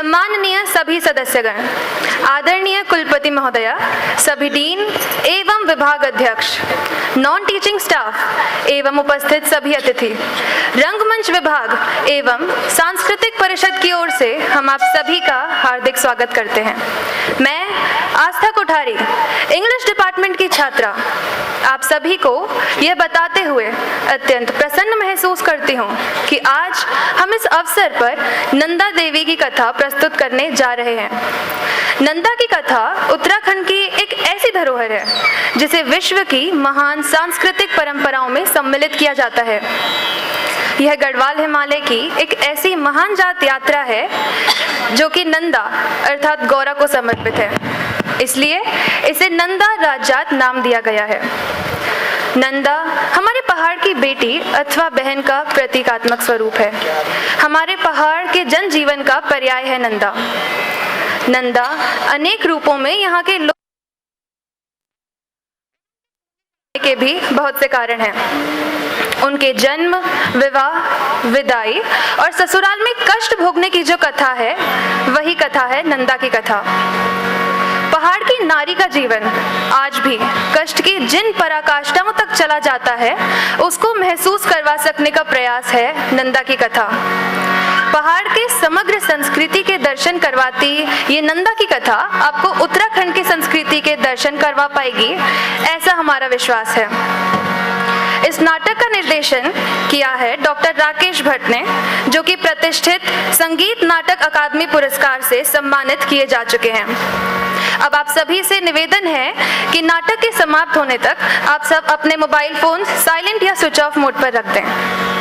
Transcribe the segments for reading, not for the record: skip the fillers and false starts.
सम्माननीय सभी सदस्यगण, आदरणीय कुलपति महोदया, सभी डीन एवं विभाग अध्यक्ष, नॉन टीचिंग स्टाफ एवं उपस्थित सभी अतिथि, रंगमंच विभाग एवं सांस्कृतिक परिषद की ओर से हम आप सभी का हार्दिक स्वागत करते हैं। मैं आस्था कोठारी, इंग्लिश डिपार्टमेंट की छात्रा, आप सभी को यह बताते हुए अत्यंत प्रसन्न महसूस करती हूँ कि आज हम इस अवसर पर नंदा देवी की कथा प्रस्तुत करने जा रहे हैं। नंदा की कथा उत्तराखंड की एक ऐसी धरोहर है जिसे विश्व की महान सांस्कृतिक परंपराओं में सम्मिलित किया जाता है। यह गढ़वाल हिमालय की एक ऐसी महान जात यात्रा है जो कि नंदा अर्थात गौरा को समर्पित है, इसलिए इसे नंदा राजजात नाम दिया गया है। नंदा हमारे पहाड़ की बेटी अथवा बहन का प्रतीकात्मक स्वरूप है। हमारे पहाड़ के जनजीवन का पर्याय है नंदा। नंदा अनेक रूपों में यहाँ के लोग के भी बहुत से कारण हैं। उनके जन्म, विवाह, विदाई और ससुराल में कष्ट भोगने की जो कथा है वही कथा है नंदा की कथा। पहाड़ की नारी का जीवन आज भी कष्ट की जिन पराकाष्ठाओं तक चला जाता है उसको महसूस करवा सकने का प्रयास है नंदा की कथा। पहाड़ के समग्र संस्कृति के दर्शन करवाती ये नंदा की कथा आपको उत्तराखंड की संस्कृति के दर्शन करवा पाएगी, ऐसा हमारा विश्वास है। इस नाटक का निर्देशन किया है डॉक्टर राकेश भट्ट ने, जो कि प्रतिष्ठित संगीत नाटक अकादमी पुरस्कार से सम्मानित किए जा चुके हैं। अब आप सभी से निवेदन है कि नाटक के समाप्त होने तक आप सब अपने मोबाइल फोन साइलेंट या स्विच ऑफ मोड पर रख दें।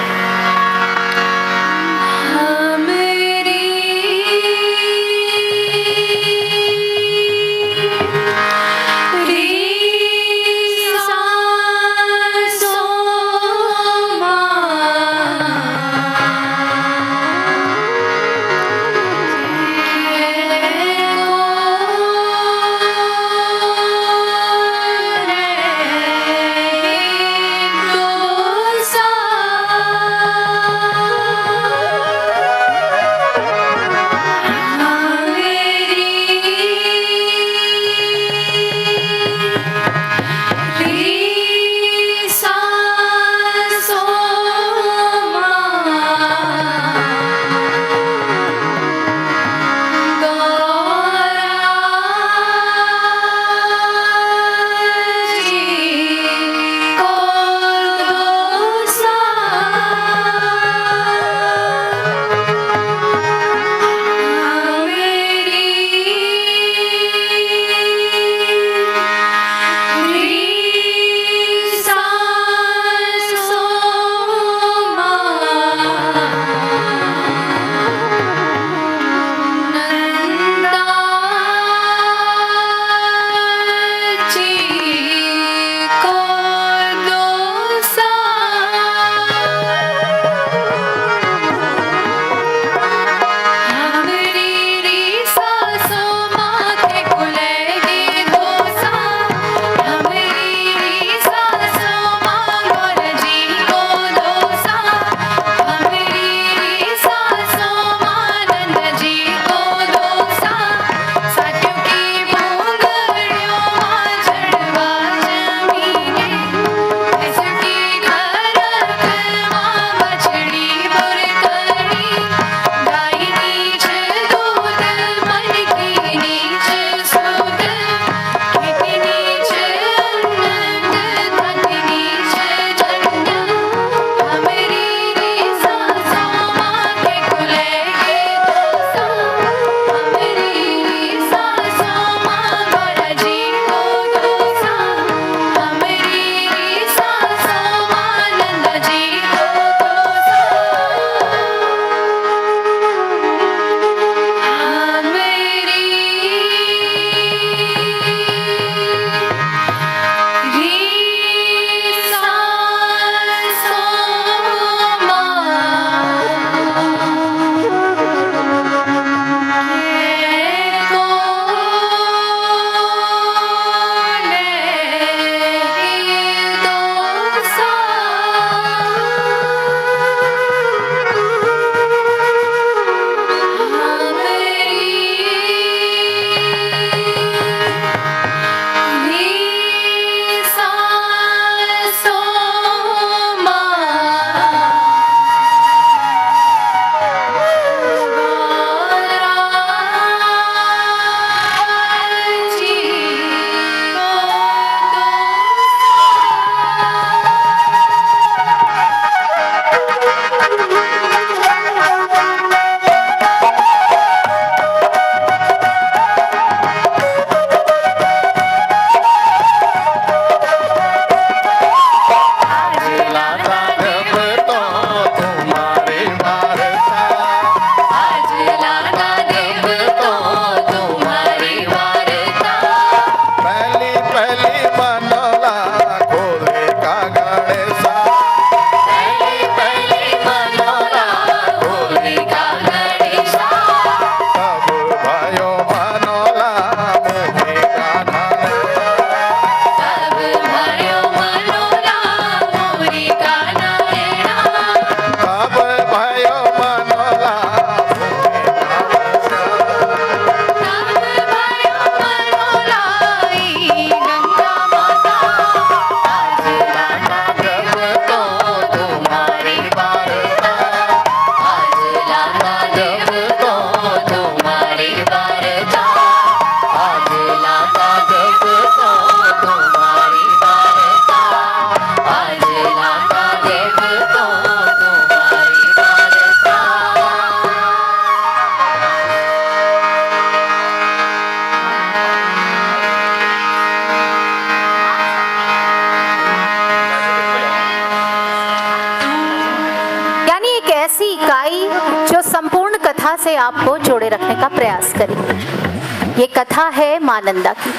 ऐसी इकाई जो संपूर्ण कथा से आपको जोड़े रखने का प्रयास करेगी। ये कथा है मां नंदा की,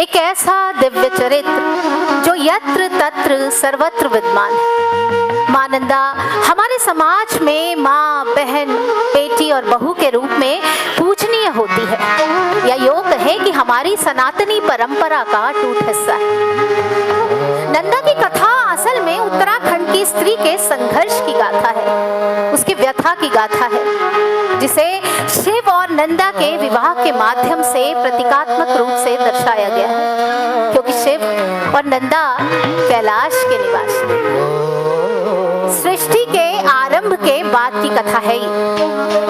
एक ऐसा दिव्य चरित्र जो यत्र तत्र सर्वत्र विद्यमान है। मां नंदा हमारे समाज में माँ, बहन, बेटी और बहू के रूप में पूजनीय होती है, या योग कहे कि हमारी सनातनी परंपरा का अटूट हिस्सा है। नंदा की कथा असल में उत्तराखंड की स्त्री के संघर्ष की गाथा है, उसकी व्यथा की गाथा है, जिसे शिव और नंदा के विवाह के माध्यम से प्रतीकात्मक रूप से दर्शाया गया है, क्योंकि शिव और नंदा कैलाश के निवासी। सृष्टि के आरंभ के बाद की कथा है ये।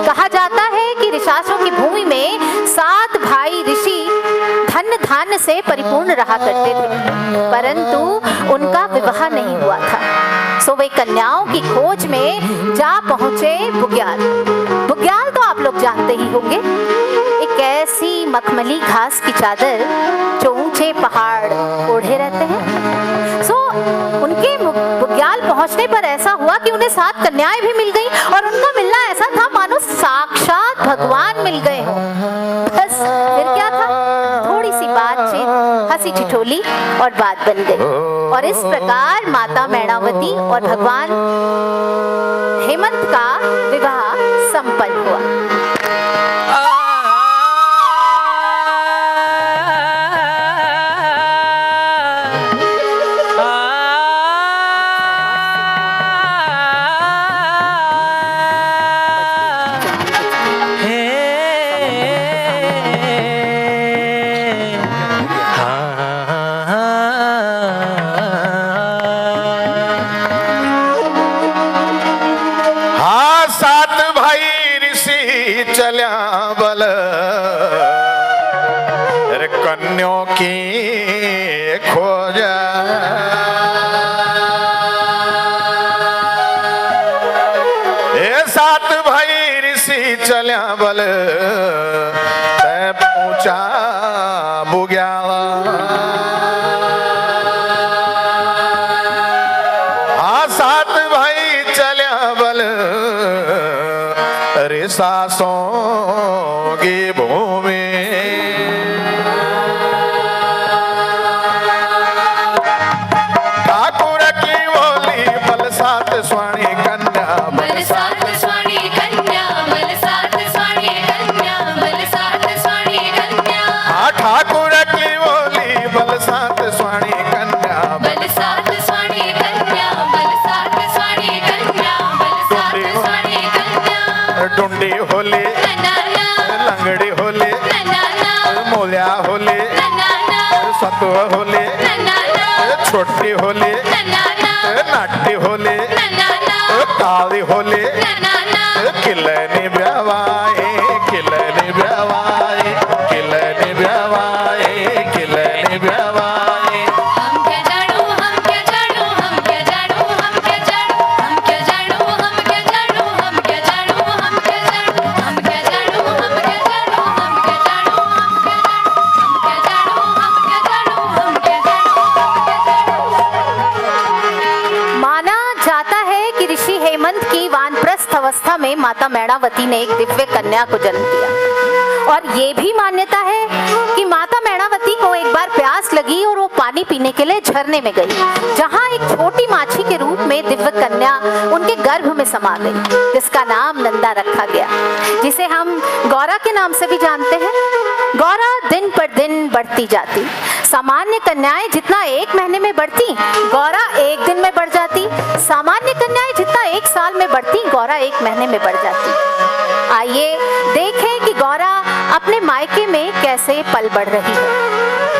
कहा जाता है कि ऋषासुरों की भूमि में 7 भाई ऋषि धन धान्य से परिपूर्ण रहा करते थे, परंतु उनका विवाह नहीं हुआ था। सो वे कन्याओं की खोज में जा पहुंचे बुग्याल। बुग्याल तो आप लोग जानते ही होंगे, एक ऐसी मखमली घास की चादर जो ऊंचे पहाड़ ओढ़े रहते हैं। सो उनके बुग्याल पहुंचने पर ऐसा हुआ कि उन्हें 7 कन्याएं भी मिल गई, और उनका मिलना ऐसा था मानो साक्षात भगवान मिल गए हो। बस फिर क्या था, थोड़ी सी बातचीत, हंसी ठिठोली और बात बन गई, और इस प्रकार माता मैणावती और भगवान हेमंत का विवाह संपन्न हुआ। कन्यों की खोज ए 7 भाई ऋषि चल्या बल पूछा बुग्याल। हाँ 7 भाई चल्या बल ऋषासों की भूमि। डुंडी होली, लंगड़ी होली, मोलिया होली, सतुआ होली, छोटी होली, नाटी होली, काली होली, किलनी ब्यावाई, किलनी ब्यावाई, किलनी ब्यावाई, किलनी ब्यावाई। अवस्था में माता मैणावती ने एक दिव्य कन्या को जन्म दिया, और ये भी मान्यता है कि माता मैणावती को एक बार प्यास लगी और वो पानी पीने के लिए झरने में गई, जहाँ एक छोटी माछी के रूप में दिव्य कन्या उनके गर्भ में समा गई, जिसका नाम नंदा रखा गया, जिसे हम गौरा के नाम से भी जानते हैं। गौरा दिन पर दिन बढ़ती जाती। सामान्य कन्याएं जितना 1 महीने में बढ़ती, गौरा 1 दिन में बढ़ जाती। सामान्य कन्याएं जितना 1 साल में बढ़ती, गौरा 1 महीने में बढ़ जाती। आइए देखें कि गौरा अपने मायके में कैसे पल बढ़ रही है।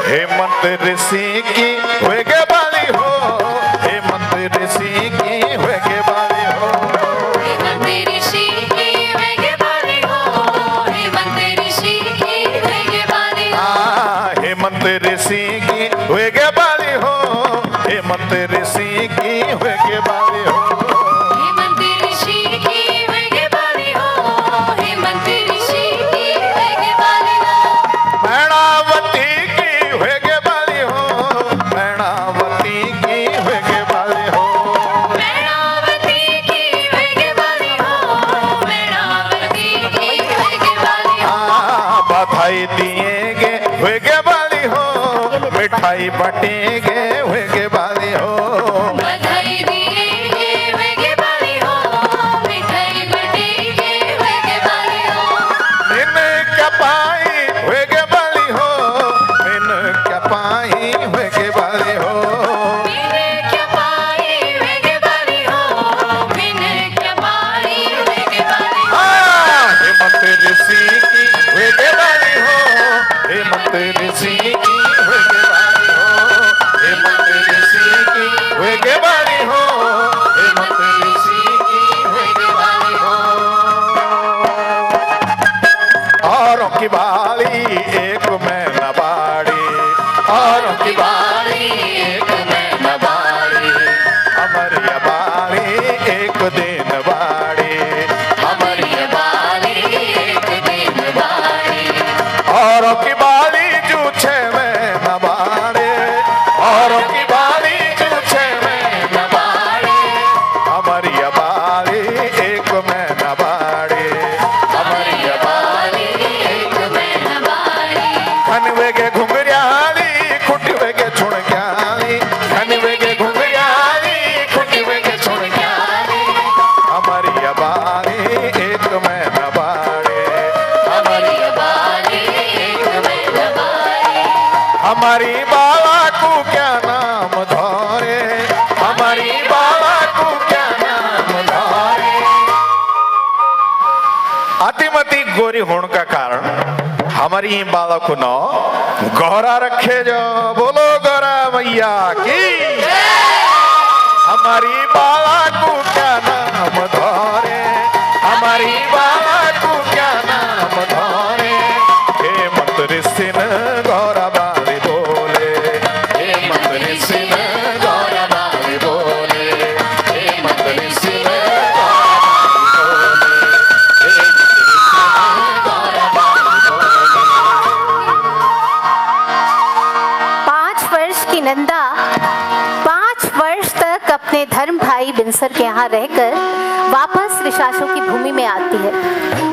हेमंत ऋषि की होएगे बाली हो, हेमंत ऋषि की होएगे बाली हो, हेमंत ऋषि की होएगे बाली हो, हेमंत ऋषि की होएगे बाली हो, हेमंत ऋषि की होएगे बाली हो, हेमंत ऋषि की होएगे बाली हो, हेमंत ऋषि की होएगे बाली हो, हेमंत ऋषि की होएगे बाली हो, मैणावती की होएगे बाली हो, मैणावती की होएगे बाली हो, मैणावती की होएगे बाली मिठाई बटेंगे वेगे वाली हो, बधाई देंगे वेगे वाली हो, मिठाई बटेंगे वेगे वाली हो। मिन क्या पाई वेगे वाली हो, मिन क्या पाई वेगे वाली हो, मैंने क्या पाई वेगे वाली हो, मैंने क्या पाई वेगे वाली हो। हेमंत ऋषि की वेगे वाली हो, हेमंत ऋषि की वेगे वाली हो, हेमंत ऋषि की वेगे वाली हो, हेमंत ऋषि की वेगे वाली हो। औरों की बाली एक में न बाड़ी, औरों की बाली एक में न बाड़ी, हमारी बाली एक दिन बाड़ी, हमारी बाली एक दिन बारी, औरों की बाली जूछे में न बाड़े, औरों की बाली जूछे में न बाड़े, हमारी बाली एक में न बाड़े, हमारी बाली एक में न बारी। खनवेगे घुंघरियाली खुटवेगे छुणक्याली, खनवेगे घुंघरियाली खुटवेगे छुणक्याली, हमारी बाली एक में न बाड़े, हमारी बाली एक में न बारी, हमारी बाला को क्या नाम धोरे, हमारी बाला को क्या नाम धोरे। अतिमति गोरी होने का कारण हमारी बाला को न गौरा रखे जो, बोलो गौरा मैया की। हमारी बाला को क्या नाम धोरे, हमारी बाला को क्या नाम धोरे। हेमंत ऋषि न गौरा बाली बोले, हेमंत ऋषि न गौरा बाली बोले, हेमंत ऋषि न गौरा बाली बोले, हेमंत ऋषि न गौरा बाली बोले। 5 वर्ष की नंदा 5 वर्ष तक अपने धर्म भाई बिनसर के यहाँ रहकर वापस ऋषासों की भूमि में आती है।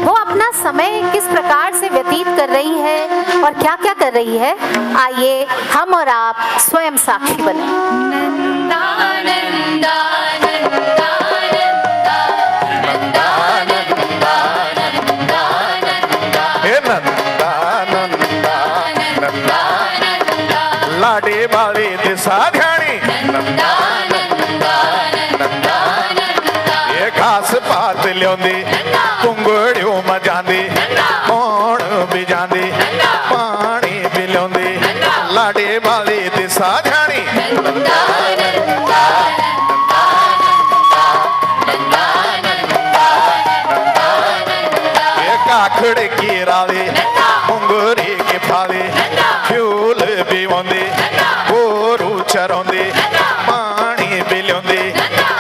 वो अपना समय किस प्रकार से व्यतीत कर रही है और क्या क्या कर रही है, आइए हम और आप स्वयं साक्षी बने। नंदा नंदा नंदा नंदा नंदा नंदा नंदा नंदा हे नंदा नंदा नंदा नंदा लाडे बाली दिशा ध्यानी नंदा नंदा नंदा नंदा ये घास पात लियोंदी कुंगड़ियों में जांदी, कौन भी जांदी पानी भी लियोंदी, लाडे बाली दिशा ध्यानी नंदा नंदा नंदा नंदा नंदा ये काखड़ की राली मुंगरी की फाली फ्यूल भी होंदी, गोरू चरोंदी पानी भी लियोंदी,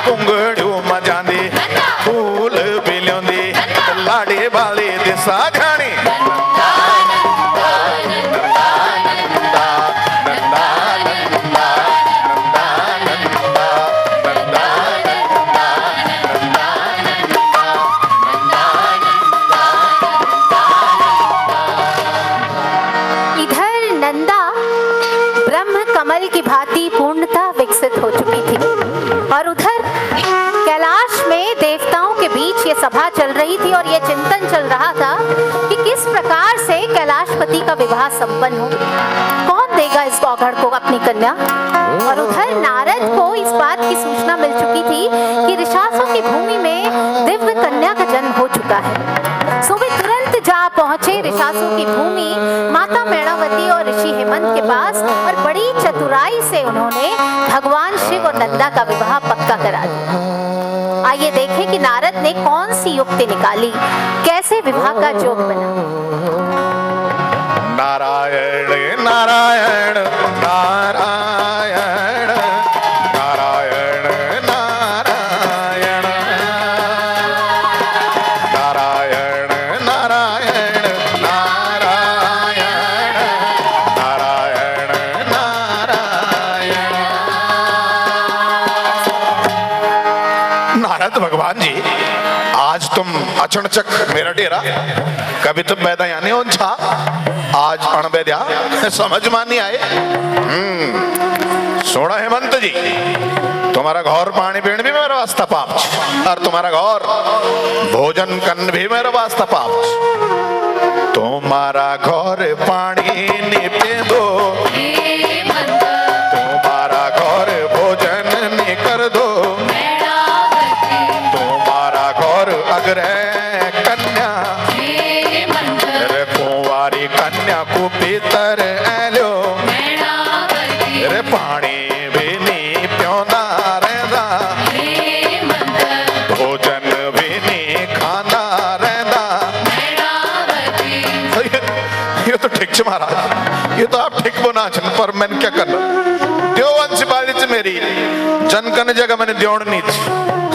कुंगड़ियों में जांदी फूल भी लियोंदी, लाडे बाली दिशा ध्यानी नंदा नंदा नंदा नंदा नंदा नंदा नंदा नंदा इधर नंदा ब्रह्म कमल की भांति पूर्णतः विकसित हो चुकी थी और उधर कैलाश में देवताओं के बीच ये सभा चल रही थी और ये चिंतन चल रहा था कि किस प्रकार से कैलाशपति का विवाह संपन्न हो, कौन देगा इस गौघड़ को अपनी कन्या। और उधर नारद को इस बात की सूचना मिल चुकी थी कि ऋषासों की भूमि में दिव्य कन्या का जन्म हो चुका है। सो वे तुरंत जा पहुंचे ऋषासों की भूमि माता मैणावती और ऋषि हेमंत के पास और बड़ी चतुराई से उन्होंने भगवान शिव और नंदा का विवाह पक्का करा दिया। आइए देखें कि नारद ने कौन सी युक्ति निकाली, कैसे विवाह का जोग बना। नारायण नारायण नारायण नारायण नारायण नारायण नारायण नारायण नारायण नारायण। नारद भगवान जी आज तुम अचणचक मेरा डेरा कभी तुम पैदा यानी उनछा आज अणबेद्या समझ मानी आए। सोना हेमंत जी तुम्हारा घर पानी पीण भी मेरा वास्ता पाप छ, और तुम्हारा घर भोजन कन भी मेरा वास्ता पाप छ। तुम्हारा घर पानी नी पींदो, तुम्हारा घर भोजन नी कर दो, तुम्हारा घर अग्रह कन्या रे कुंवारी कन्या को भीतर एलो रे पानी भी नी प्योंदा रहंदा, भोजन भी नी खाना रहंदा। ये तो ठीक छ महाराज, ये तो आप ठीक बोना छन, पर मैंने क्या करना देव वंश बाली च मेरी जनकन जगह मैंने द्योण नीच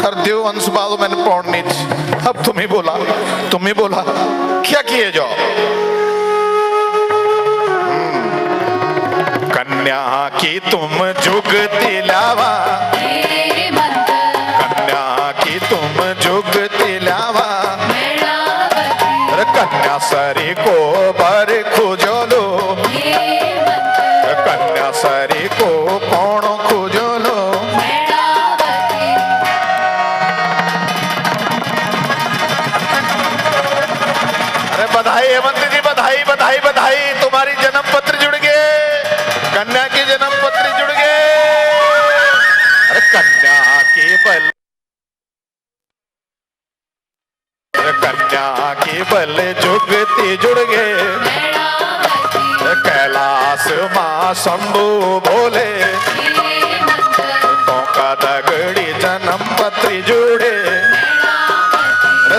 हर देव वंश बालो मैंने पौड़ नीच। अब तुम ही बोला क्या किए जाओ। कन्या की तुम जुगती लावा, कन्या की तुम जुगती लावा, कन्या सरी को बर खुजोलो, कन्या सरी को कौन खुजोलो। अरे बधाई हेमंत जी, बधाई बधाई बधाई, तुम्हारी जन्म पत्र जुड़ गए, कन्या की जन्म पत्र जुड़ गए। अरे कन्या की बल, कन्या की बल जुगती जुड़ गए, कैलाश मां शंभु बोले, तो का दगड़ी जन्म पत्र जुड़े।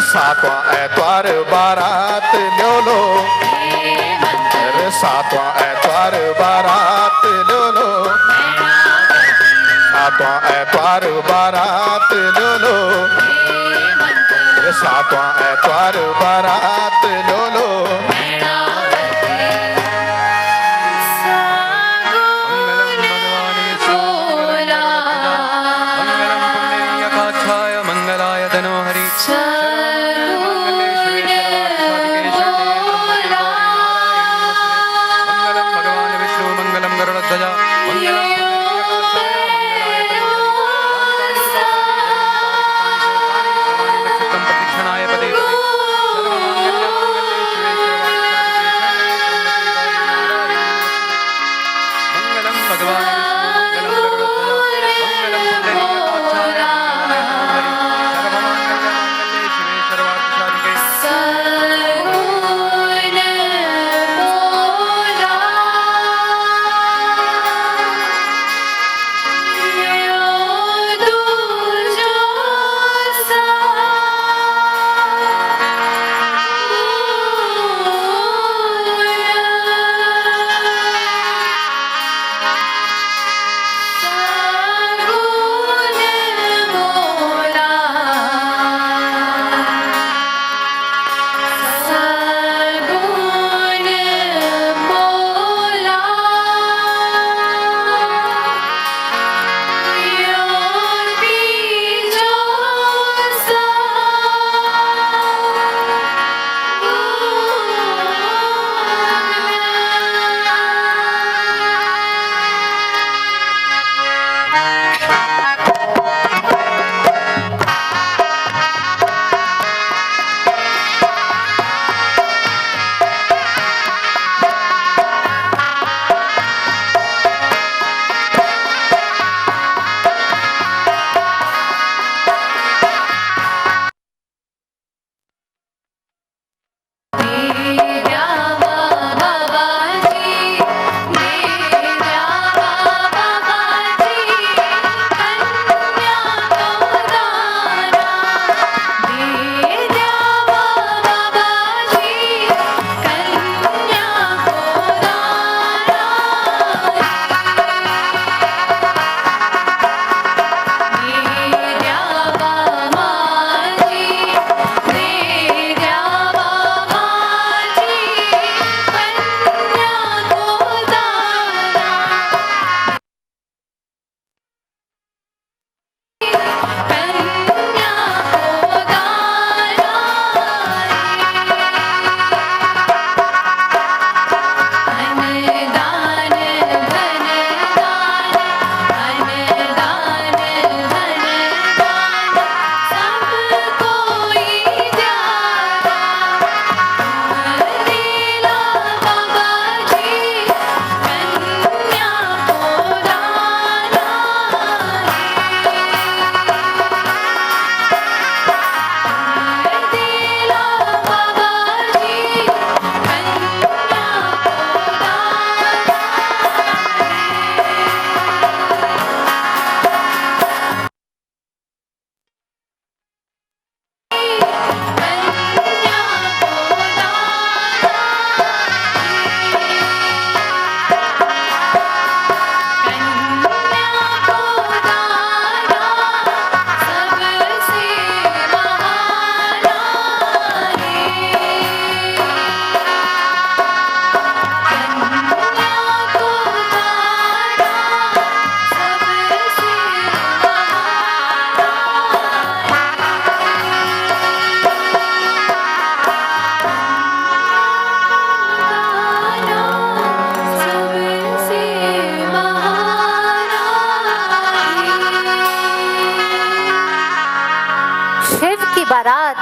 सातवां ऐतवार बारात लो लो, सातवां ऐतवार बारात लो लो, सातवां ऐतवार बारात लो लो, सातवां ऐतवार बारात लो लो। मंगलाय तनोहरि मंगलम भगवान विष्णु मंगलम गरुड़ध्वजा प्रतीक्षणाय पदे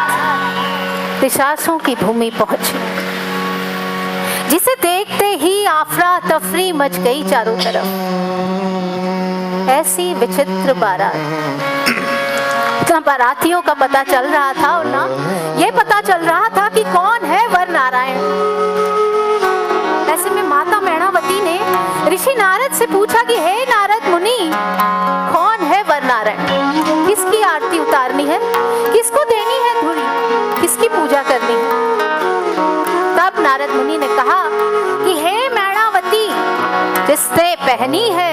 बारात पिशाचों की भूमि पहुंची, जिसे देखते ही आफरा तफरी मच गई चारों तरफ। ऐसी विचित्र बारात ना बारातियों का पता चल रहा था और ना ये पता चल रहा था कि कौन है वर नारायण। ऐसे में माता मैणावती ने ऋषि नारद से पूछा कि हे नारद मुनि, कौन है वर नारायण, किसकी आरती उतारनी है, किसको देनी है धूड़ी, किसकी पूजा करनी है। तब नारद मुनि ने कहा कि हे मैणावती, जिससे पहनी है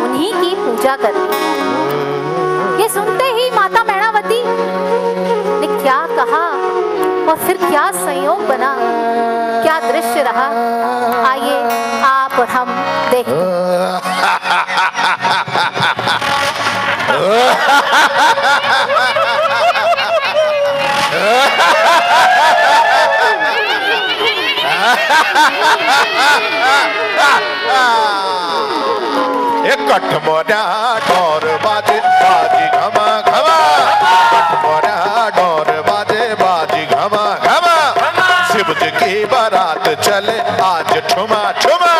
उन्हीं की पूजा करनी। ये सुनते ही माता मैणावती ने क्या कहा और फिर क्या संयोग बना, क्या दृश्य रहा, आइए आप और हम देखें। एक कठमोरा डोर बाजे बाजी घमा घमा, कठमोरा डोर बाजे बाजी घमा घमा। शिव जी की बारात चले आज ठुमा ठुमा,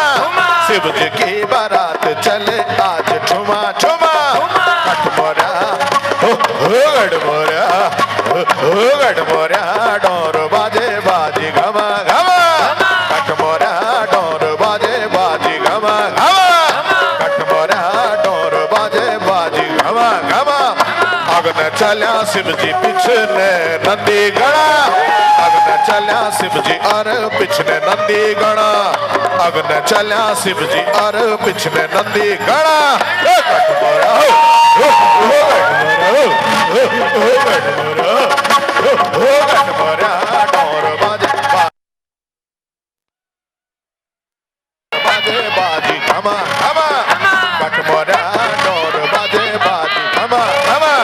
शिव जी की बारात चले आज ठुमा ठुमा। कठमोरा हो गड़मोरा, हो गड़मोरा डोर बाजे बाजी घमा घमा, कठमोरा डोर बाजे बाजी घमा घमा, कठमोरा डोर बाजे बाजी घमा घमा। अग्न चल्या शिव जी पिछने नंदी गणा, अग्न चल्या शिव जी और पिछने नंदी गणा, अग्न चल्या शिव जी और पिछने नंदी गणा। कठमोरा हो कठमोरा डोर बाजे बाजे बाजी घमा घमा, कठमोरा डोर बाजे बाजी घमा घमा,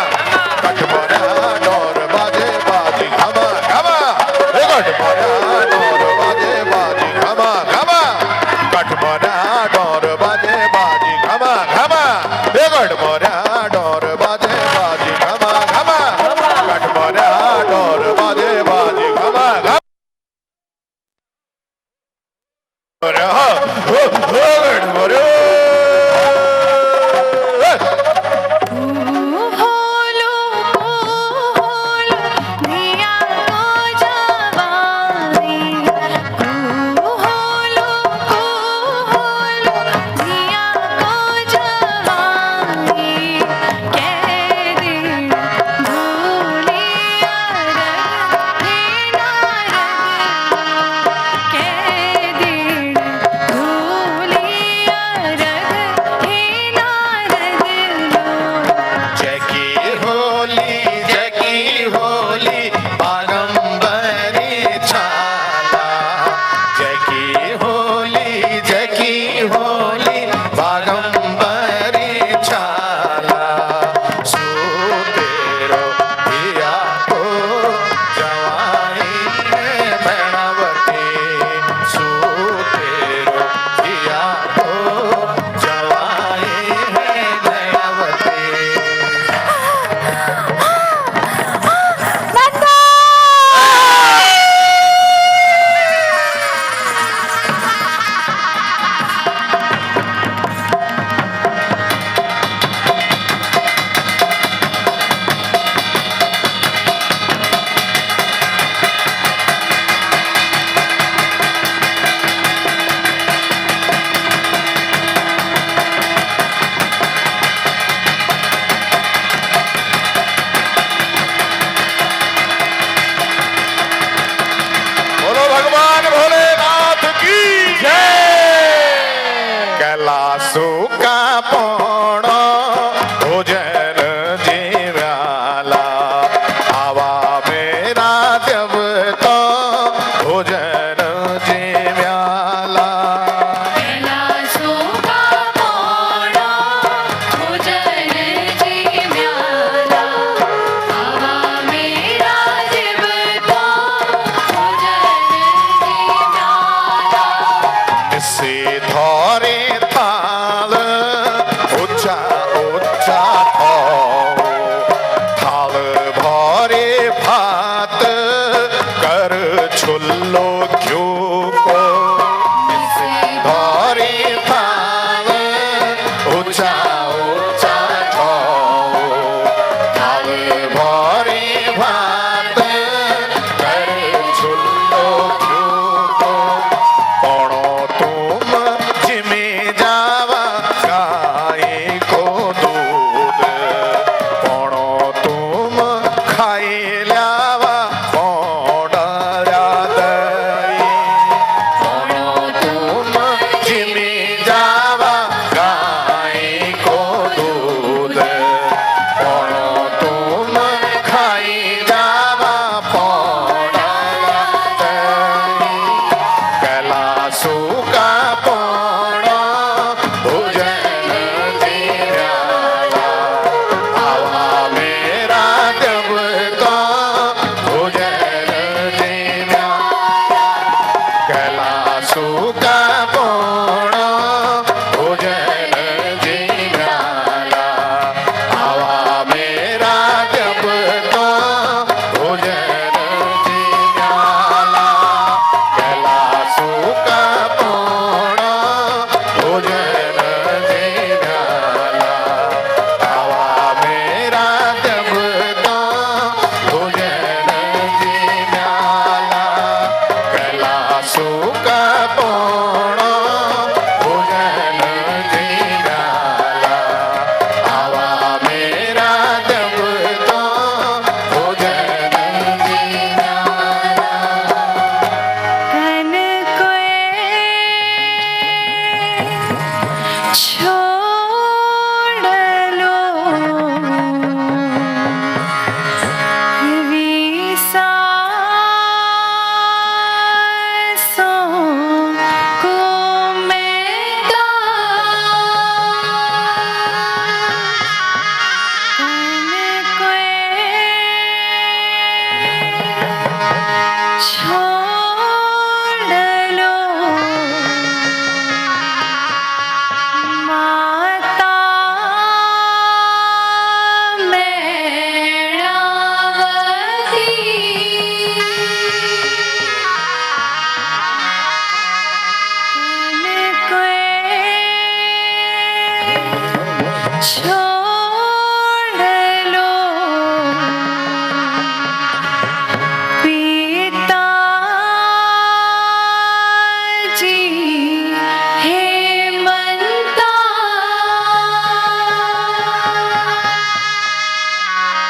कठमोरा डोर बाजे बाजी घमा घमा, कठमोरा डोर बाजे बाजी घमा घमा, कठमोरा डोर बाजे बाजी घमा घमा, कठमोरा डोर बाजे बाजी घमा घमा,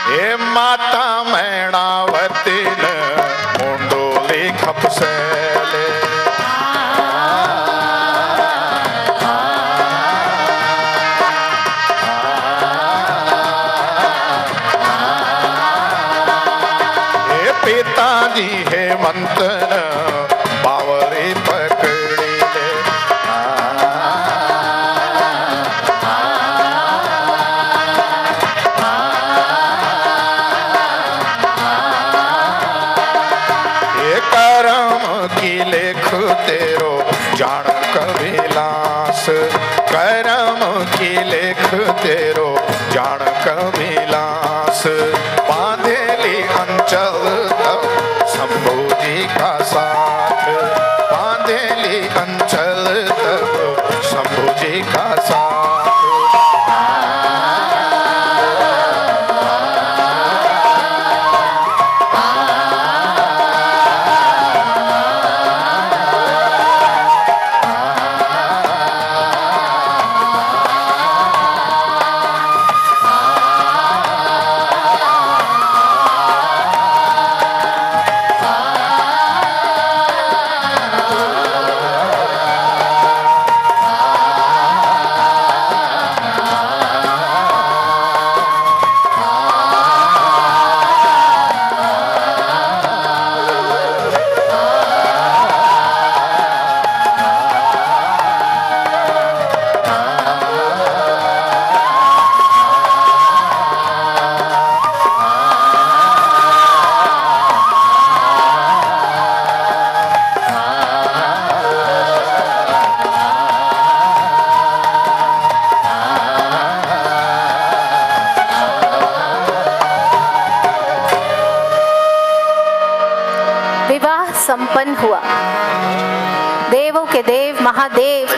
हे माता मैणावती न मुंडोली खपसेले हे पिताजी हे मंत्र बावरी पकड़ी ले ये करम की लेख तेरो जान कविलास करम की लेख तेरो जान कविलास बांधेली अंचल तब शंभू जी का साथ बांधेली अंचल तब शंभू जी का साथ विवाह संपन्न हुआ। देवों के देव महादेव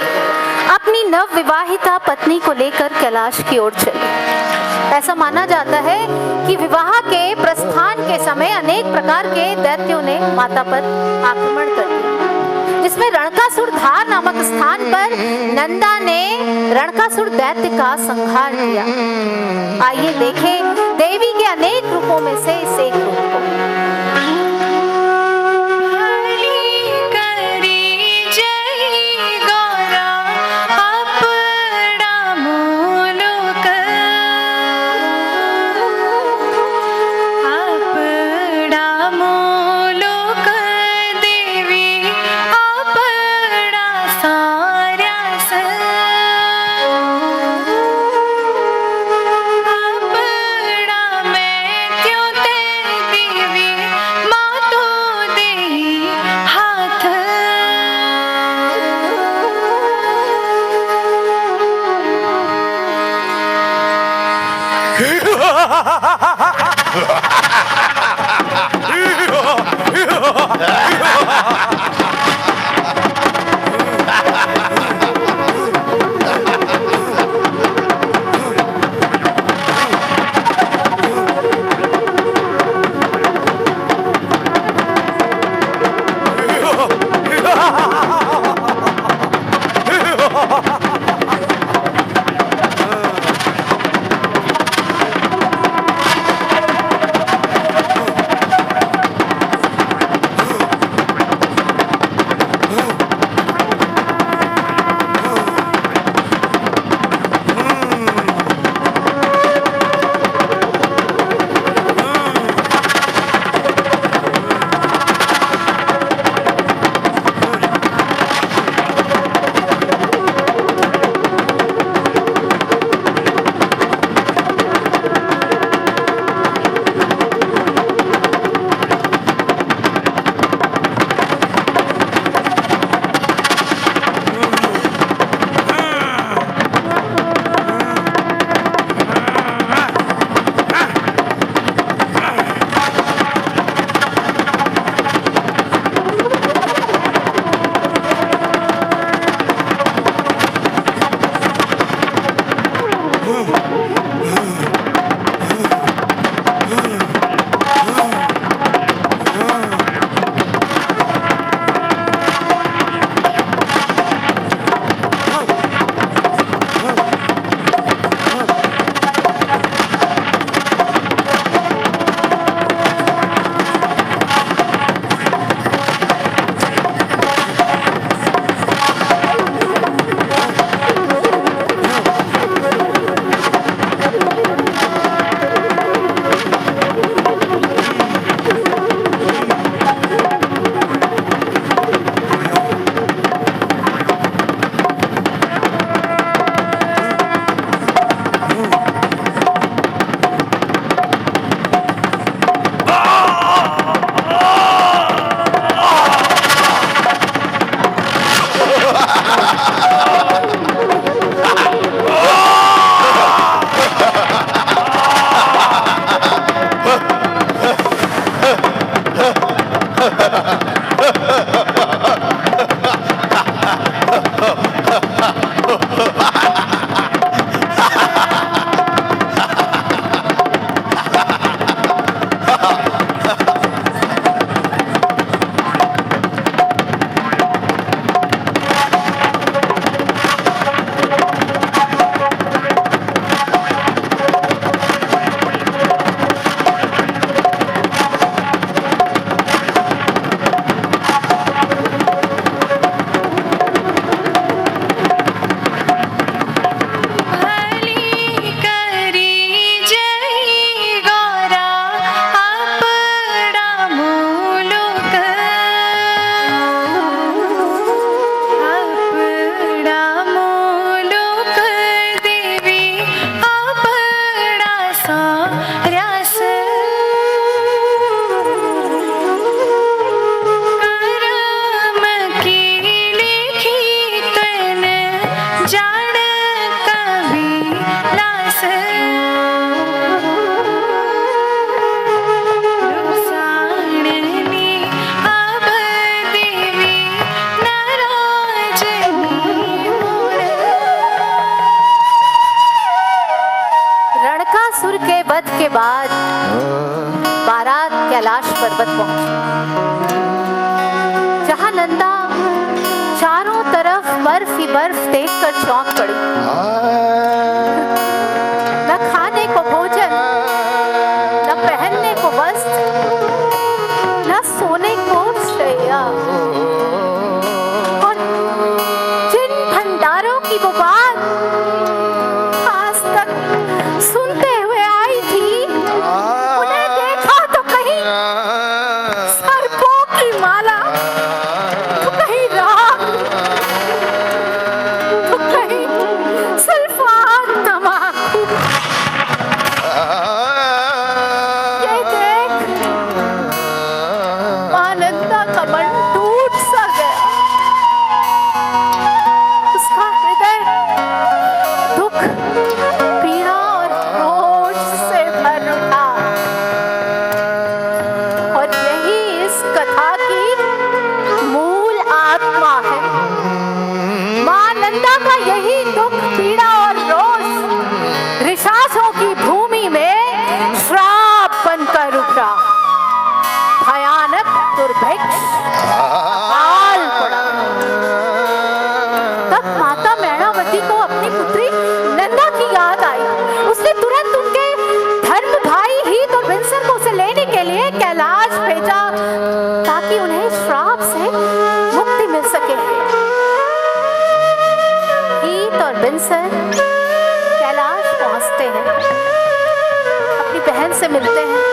अपनी नव विवाहिता पत्नी को लेकर कैलाश की ओर चले। ऐसा माना जाता है कि विवाह के प्रस्थान के समय अनेक प्रकार के दैत्यों ने माता पर आक्रमण कर दिया, जिसमें रणकासुर धार नामक स्थान पर नंदा ने रणकासुर दैत्य का संहार किया। आइए देखें देवी के अनेक रूपों में से इस एक रूप को। बाद बारात कैलाश पर्वत पहुंची, जहां नंदा चारों तरफ बर्फ ही बर्फ देखकर चौंक पड़ी। न खाने को भोजन, न पहनने को वस्त्र, न सोने को शैया, और जिन भंडारों की वो बात आज तक सुनते हुए आई थी, उन्हें देखा तो कहीं सर्पों की माला, तो कहीं राख, तो कहीं सल्फात तमाकू। ये देख आनंदा का मन टूट सा गया, उसका हृदय दुख, पीड़ा और रोष से भर उठा। और यही इस कथा की मूल आत्मा है। मां नंदा का यही दुख, पीड़ा और रोष ऋषासों की भूमि में श्राप बनकर उभरा। भयानक दुर्भिक्ष अकाल पड़ा। तब माता मैणावती को अपनी पुत्री नंदा की याद आई। उसने तुरंत उनके धर्म भाई हीत और बिंसर को उसे लेने के लिए कैलाश भेजा, ताकि उन्हें श्राप से मुक्ति मिल सके। हीत और बिंसर कैलाश पहुंचते हैं, अपनी बहन से मिलते हैं।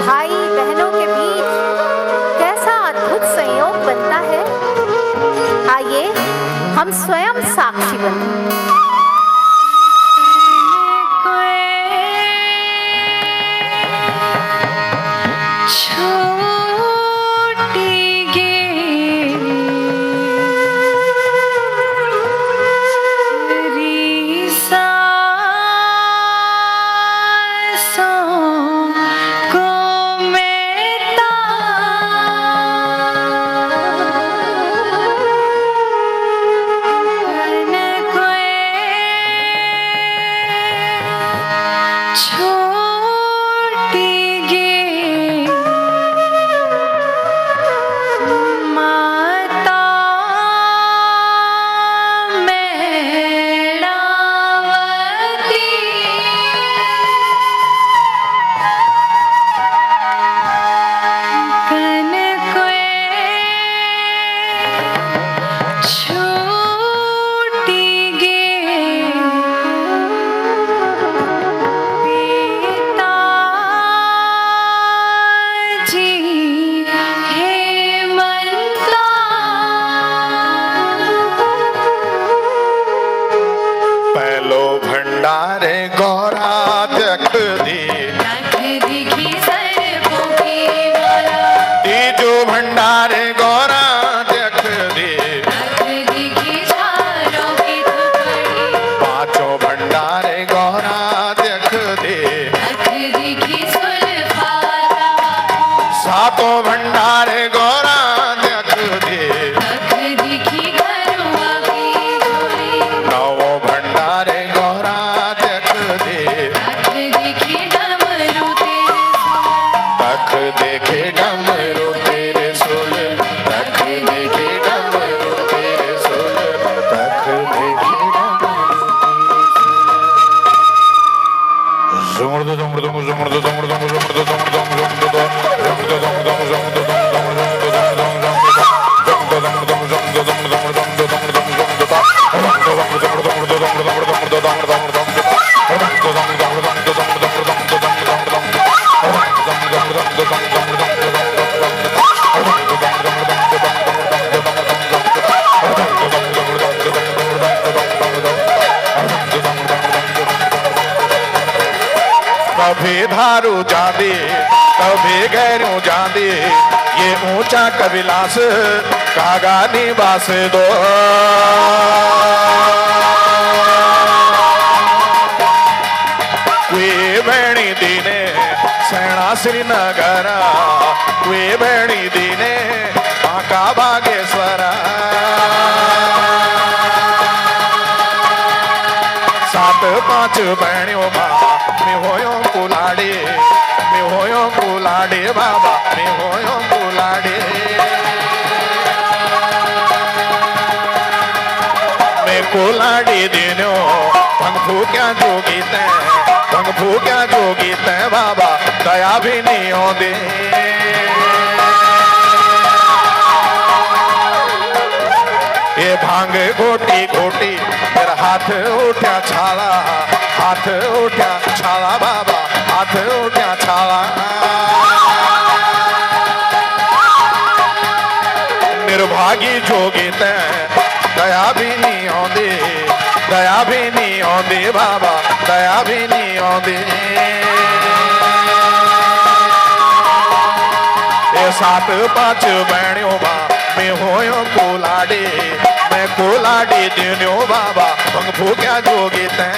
भाई बहनों के बीच कैसा अद्भुत संयोग बनता है, आइए हम स्वयं साक्षी बने। कभी धारू जादे कभी गैरू जादे ये ऊंचा कविलास कागा निवास दो वे बेणी दीने सेना श्रीनगर वे बेणी दीने बांका बागेश्वर सात पांच बहनियों बाबा मैं होयो कुलाड़ी, मैं होयो कुलाड़ी बाबा मैं होयो कुलाड़ी। मैं कुलाड़ी दिनो भंग फूक्या जोगी ते, भंग फूक्या जोगी ते बाबा दया भी नहीं आंदी। ये भांग घोटी घोटी मेरा हाथ उठा छाला, हाथ उठा छाला बाबा हाथ उठा छाला। निर्भागी जोगी ते दया भी नहीं आंदी, दया भी नहीं आंदी बाबा दया भी नहीं आंदी। ये सात पांच बहनियों बा मैं होयो कुलाड़ी, मैं कुलाड़ी दिनो बाबा भंग फूक्या जोगी ते।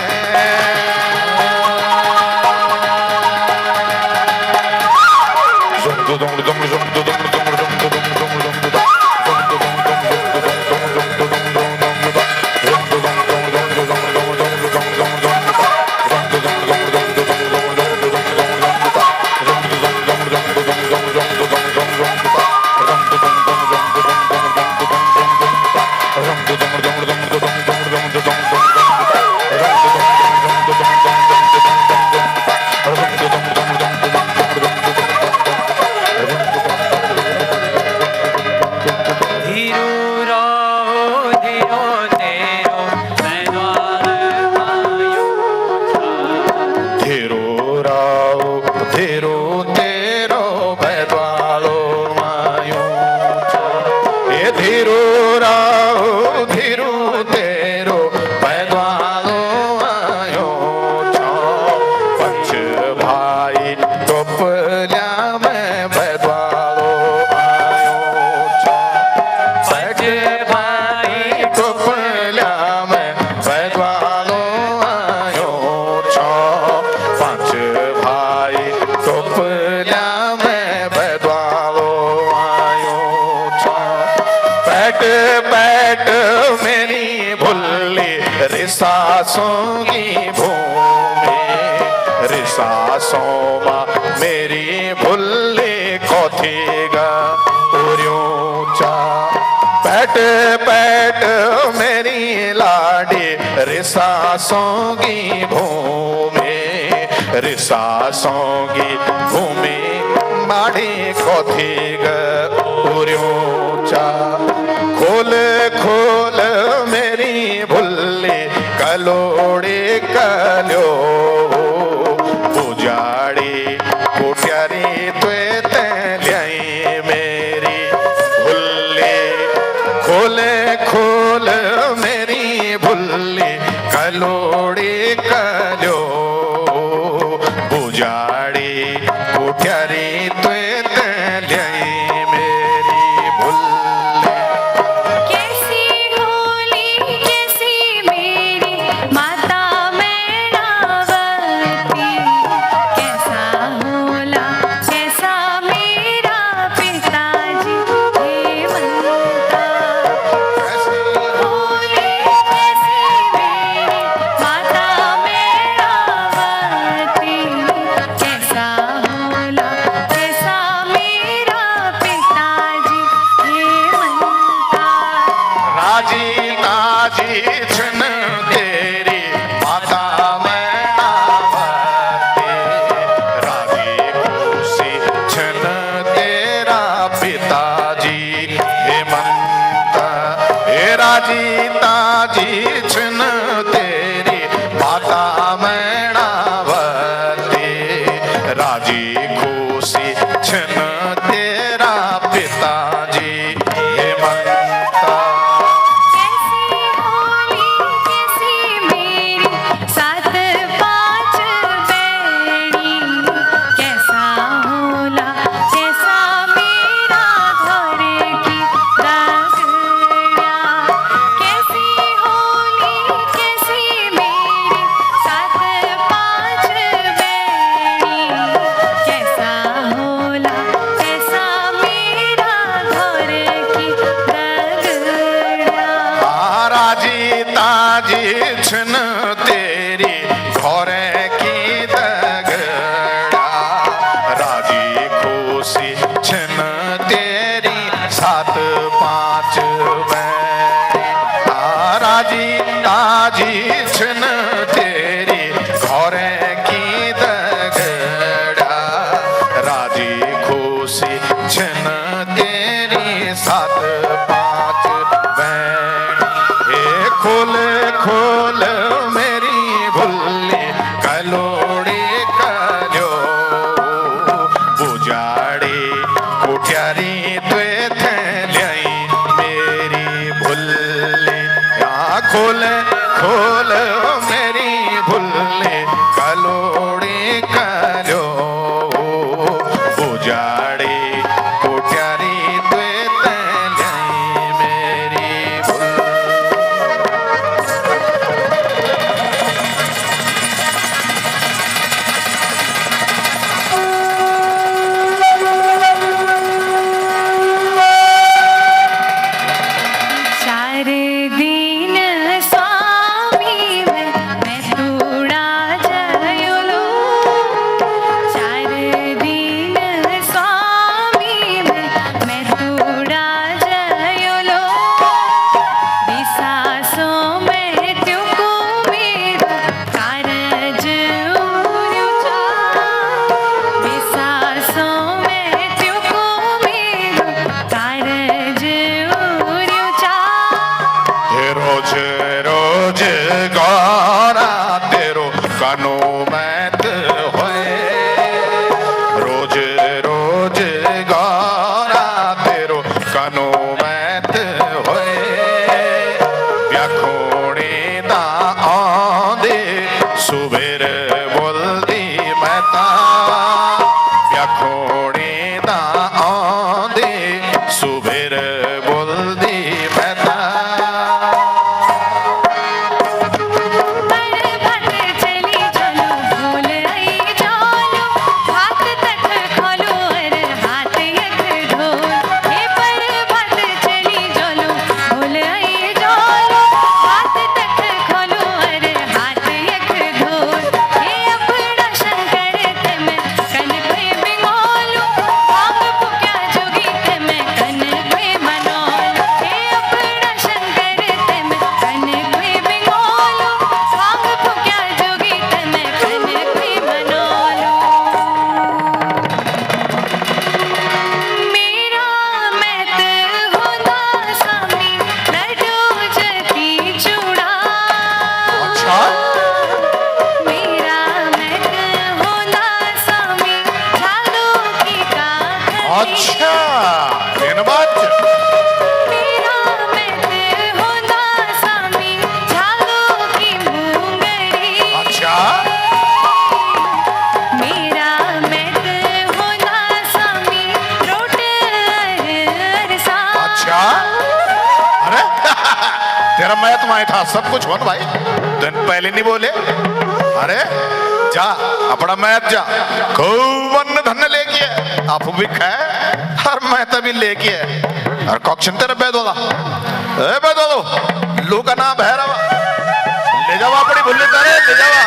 रिसासों की भूमि रिसासों माँ मेरी भुल्ले कोथीगा उर्यूचा। पैट पैट मेरी लाडी रिसासों की भूमि रिसासों की भूमि माड़ी कोथीगा उर्यूचा। खोल खोल मेरी भुल्ली कलोड़े कलो पुजाड़ी पुट्यारी त्वे ल्याई मेरी भुल्ली। खोले खोल मेरी भुल्ली कलोड़े कलो पुजाड़ी पुट्यारी त्वे ल्याई मेरी भुल्ली। कैसी होली कैसी मेरी माता मैनावती, कैसा होला कैसा मेरा पिताजी हेमंता। कैसी होली कैसी मेरी माता मैनावती, कैसा होला कैसा मेरा पिताजी हेमंता। राजी ताजी छन तेरी माता मैनावती, राजी खुशी छन तेरा पिताजी हेमंता। हे राजी ताजी छन तेरी माता मैनावती, राजी खुशी छन तेरा पिताजी हेमंता। कैसी होली कैसी मेरी सात पांच बेड़ी, कैसा होला कैसा मेरा घर की रगड़ा। कैसी होली कैसी मेरी सात पांच बेड़ी, कैसा होला व्याखोड़े दा आंदे सुबेर बोलदी मैता अच्छा इन बात अच्छा अच्छा अरे तेरा मैं तुम्हारे था सब कुछ हो ना भाई दिन पहले नहीं बोले अरे जा अपना मैथ जा खूब धन लेके आप भी खाए और मैं तभी लेके और कॉक्शन तेरे बेदोला ए बेदोलो लू का नाम भैरवा ले जावा अपनी भुल्ली तारे ले जावा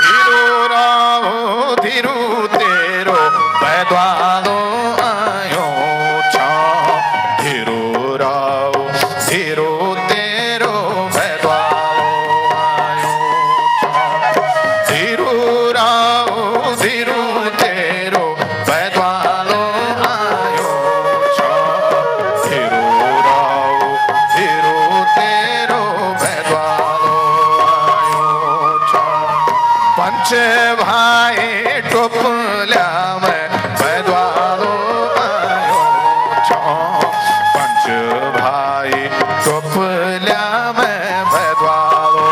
धीरू राहो धीरू तेरो बैदवालो आयो छा धीरू राहो धीरू तेरो बैदवालो आयो छा धीरू राहो धीरू तेरो बैदवालो आयो छा धीरू राहो धीरू तेरो बैदवालो आयो छा पंच भाई टोपल्या में बैदवालो आयो छो पंच भाई टोपल्या में बैदवालो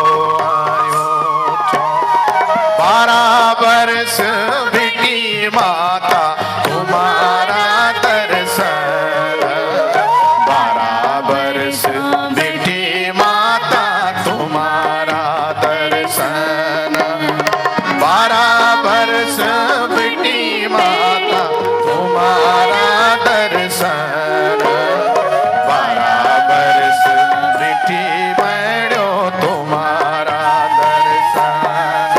आयो छो 12 वर्ष बिटी माता तुम्हारा दर्शन 12 वर्ष बिटी माता तुम्हारा दर्शन 12 वर्ष बिटी माता तुम्हारा दर्शन 12 वर्ष बिटी बड़ो तुम्हारा दर्शन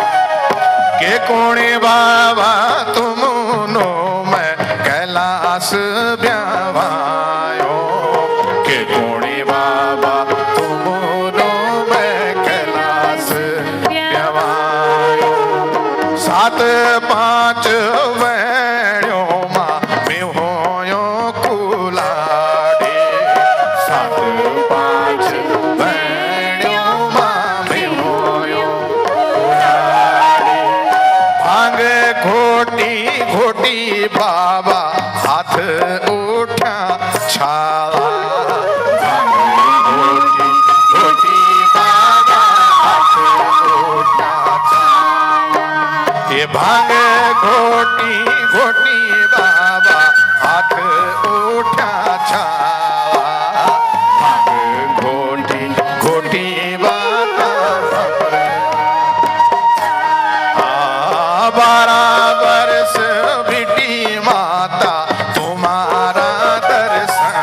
के कोणे बाबा तुमनो मैं कैलाश ब्यावायो के कोणे बाबा तुमनो मैं कैलाश ब्यावायो 7 5 वेणो मां में होयो कुलाडे 7 5 वेणो मां में होयो कुलाडे भांग घोटी घोटी बाबा हाथ उठा छाला भांग घोटी घोटी बाबा हाथ उठा छाला ये भांग घोटी घोटी बाबा हाथ उठा छाला भांग घोटी घोटी बाबा 12 वर्ष बिटी माता तुम्हारा दर्शन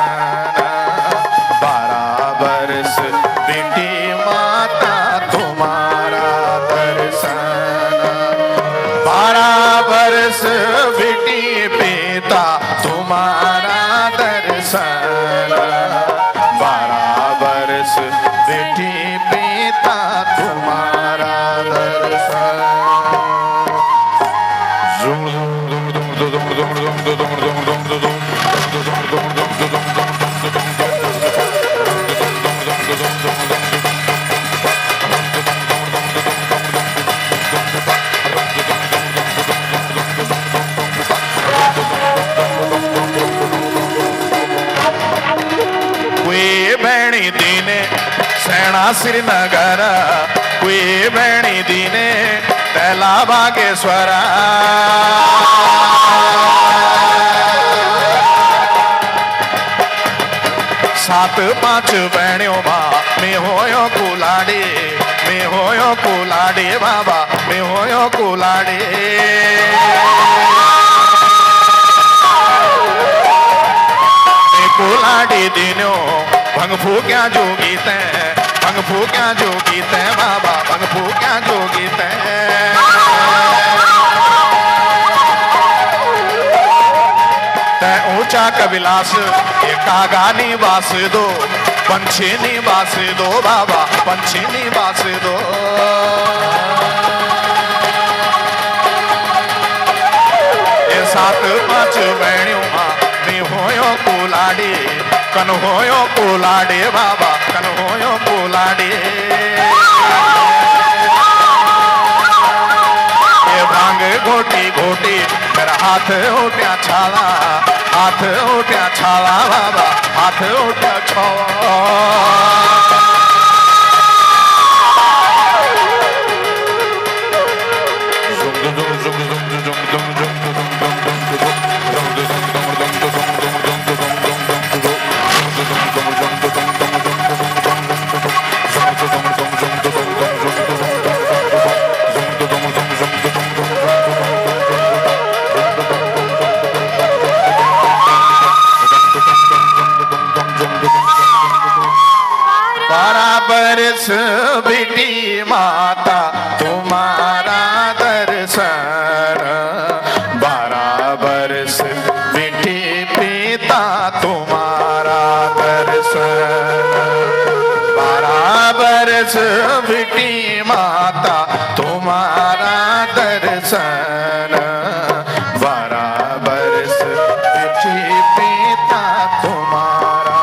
12 वर्ष बिटी माता तुम्हारा दर्शन 12 वर्ष बिटी पिता तुम्हारा दर्शन 12 वर्ष बिटी पिता तुम्हारा दर्शन श्रीनगर कुई बेणी दीने तैला बागेश्वर सात पांच बहनियों माँ मैं होयो कुलाड़ी मैं होयो कुलाड़ी बाबा मैं होयो कुलाड़ी मैं कुलाड़ी दिनों भंग फूक्या जोगी ते भंग फूक्या जोगी ते बाबा भंग फूक्या जोगी ते ऊंचा कविलास एकागा निवास दो पंछी निवास दो बाबा पंछी निवास दो ये सात पांच बहनियों माँ मैं होयो कुलाड़ी कन होयो कुलाड़ी बाबा कन होयो कुलाड़ी ये भांग घोटी घोटी मेरा हाथ उठ्या छाला हाथ उठ्या छाला बाबा हाथ उठ्या छाला बरस बेटी माता तुम्हारा दर्शन 12 बरस बेटी पिता तुम्हारा दर्शन 12 बरस बेटी माता तुम्हारा दर्शन 12 बरस बेटी पिता तुम्हारा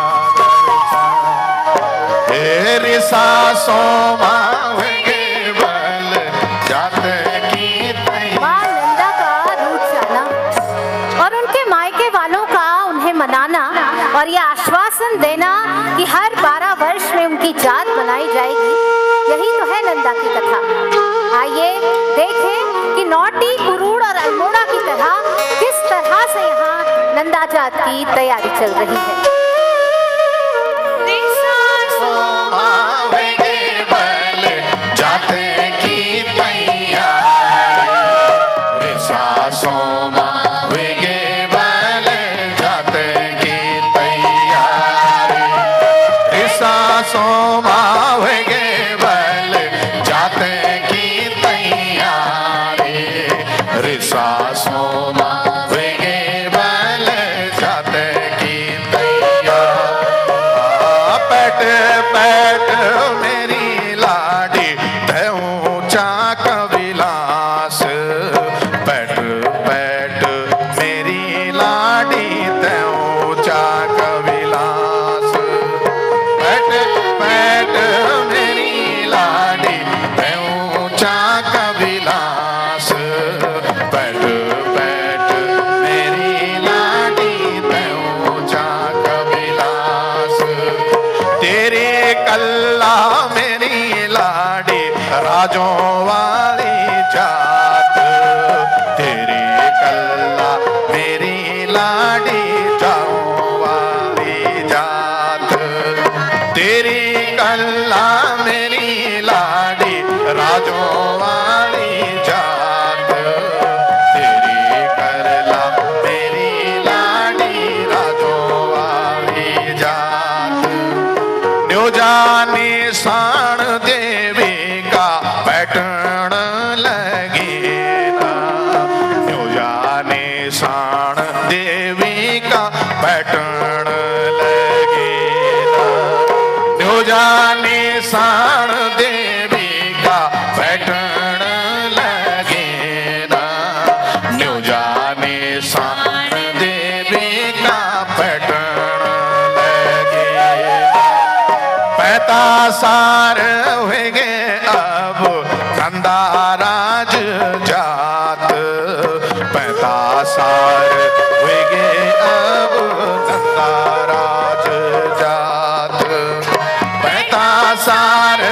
सासों मांगे बल जाते की माँ नंदा का रूठ जाना और उनके मायके वालों का उन्हें मनाना और यह आश्वासन देना कि हर 12 वर्ष में उनकी जात बनाई जाएगी, यही तो है नंदा की कथा। आइए देखें कि नौटी कुरूड़ और अल्मोड़ा की तरह किस तरह से यहाँ नंदा जात की तैयारी चल रही है। राजों वाली जात तेरी कल्ला मेरी लाडी जाओ वाली जात तेरी कल्ला मेरी लाडी राजों वाली जात तेरी कल्ला मेरी लाडी राजों वाली जात न्यू जानी शान देवी पैटर्न लगे ना न्यू जाने शान देवी का पैटर्न लगे ना न्यू जाने शान देवी का पैटर्न लगे ना न्यू जाने शान देवी का पैटर्न लगे पैता सार होंगे अब नंदाराज जात 50 साल हुए गए अब नंदाराज जात 50 साल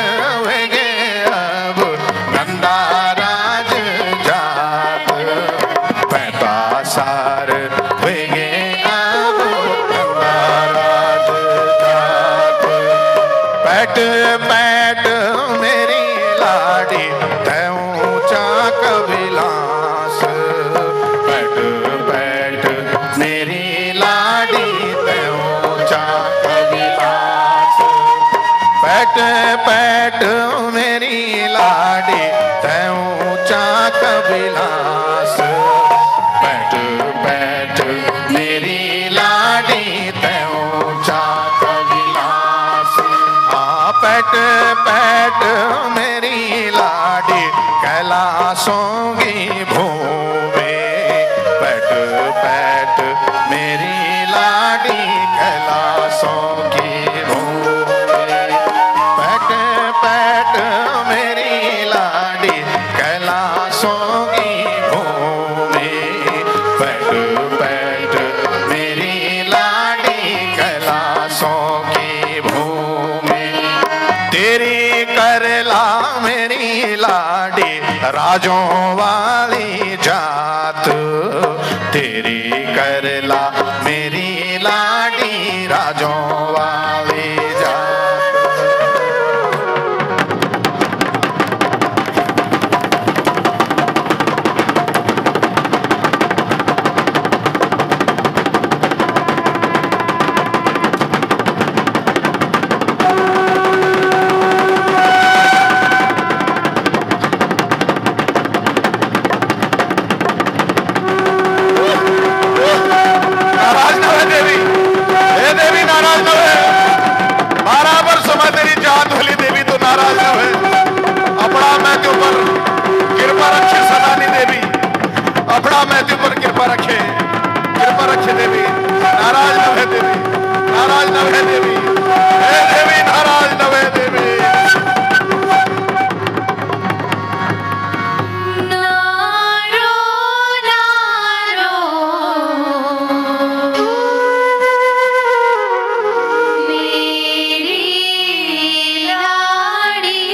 मेरी लाडी तै ऊंचा कबिलास बैठ बैठ मेरी लाडी तै ऊंचा कबिलास हाँ पैट पैट मेरी लाडी कैलाशों की भूमि पैट पैट मेरी लाडी कैलाशों की भूमि पैट पैट मेरी लाडी कैलाशों की भूमि पैट पैट मेरी लाडी कैलाशों की भूमि तेरी करला मेरी लाडी राजों वाली जात तेरी करला मेरी लाडी राजों वाली जात नाराज न है देवी, हे देवी नाराज न है। 12 वर्ष में तेरी जात भली देवी तो नाराज न है। अपना मैं ते ऊपर कृपा रखे सदानी देवी, अपना मैं ते ऊपर कृपा रखे देवी। नाराज न है देवी, नाराज न है देवी, हे देवी नाराज न है देवी। नारो नारो मेरी लाड़ी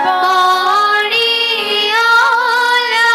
बाड़ी आला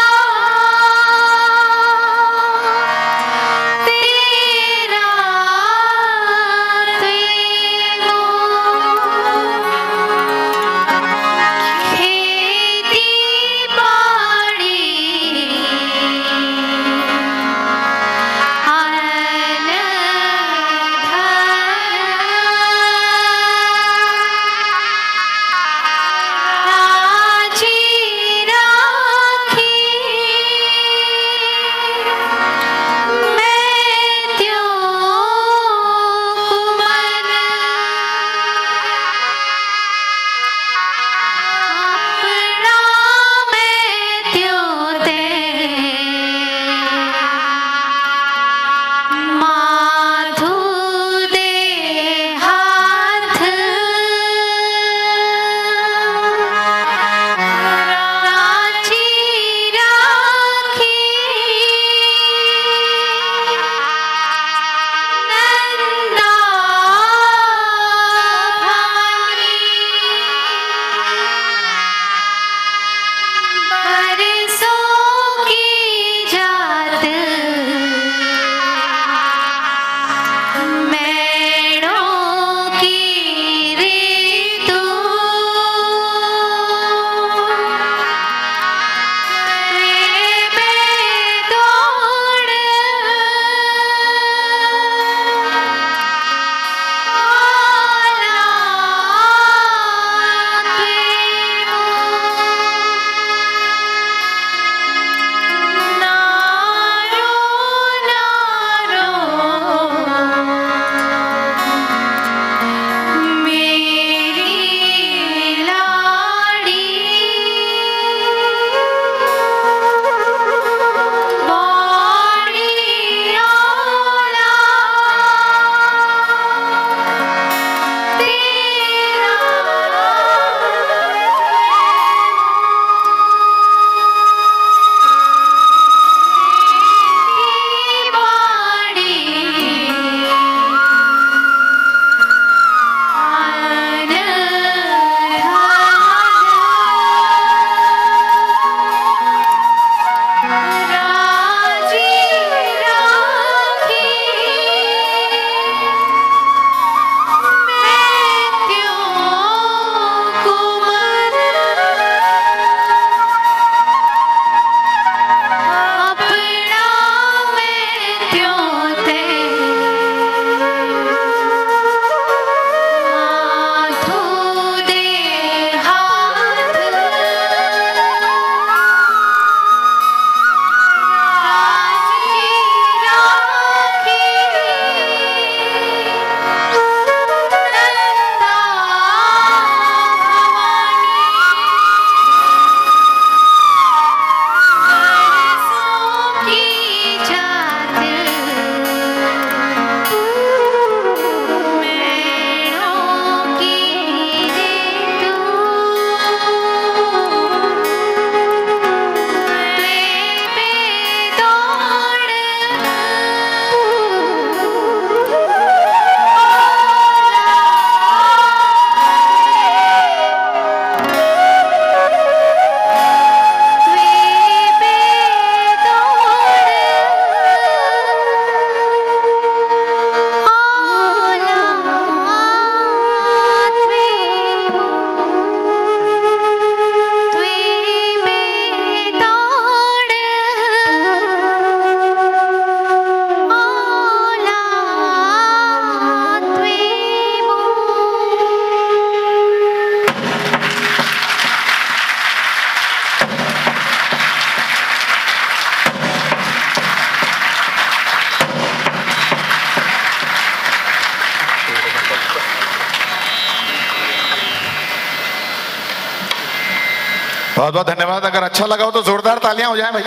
बहुत बहुत धन्यवाद। अगर अच्छा लगा हो तो जोरदार तालियां हो जाएं भाई।